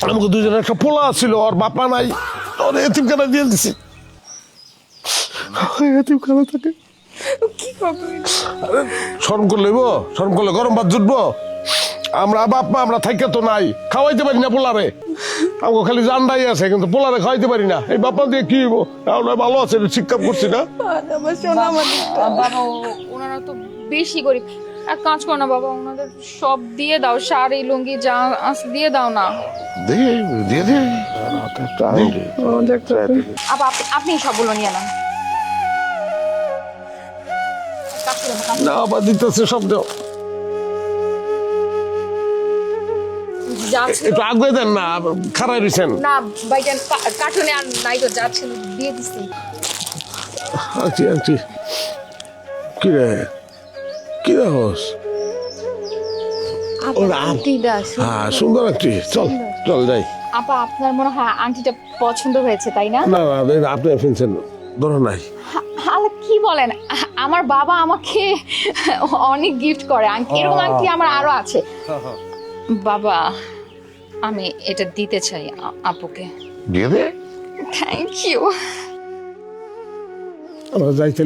আমাকে দুজনের একটা পোলা ছিল, ওর বাপা নাই, ওর এতিমখানা দিয়ে দিছি। এতিমখানা থাকে। কি করবো? শরম করলে শরম করলে গরম ভাত জুটবো? আমরা বাপ মা আমরা থাইকা তো নাই, খাওয়াইতে পারি না পোলারে। আমাকে খালি জান্ডাই আছে, কিন্তু পোলারে খাওয়াইতে পারি না। এই বাপা দিয়ে কি হইবো? ভালো আছে, শিক্ষা করছি না। আমার সোনা বাবা ওনারা তো বেশি গরিব। এক কাজ করো না বাবা, ওনাদের সব দিয়ে দাও, শাড়ি লুঙ্গি যা আছে দিয়ে দাও না। দিয়ে দে। আবার আপনি সবগুলো নিয়ে নেন। না আবার দিতেছে সব দেও। একটু আগে দেন না, খারাই রয়েছেন। না ভাইজান, কার্টুনে আর নাই তো, যাচ্ছেন দিয়ে দিছি। আচ্ছা আচ্ছা, কি রে কি হোস? হ্যাঁ সুন্দর একটি, চল চল যাই। আপা আপনার মনে হয় আন্টিটা পছন্দ হয়েছে তাই না? না না আপনি ফিনছেন ধরো নাই। আরে কি বলেন, আমার বাবা আমাকে অনেক গিফট করে, এরকম আংটি আমার আরো আছে। বাবা আমি এটা দিতে চাই আপুকে। দিয়ে দে। Thank you. আমরা যাইতে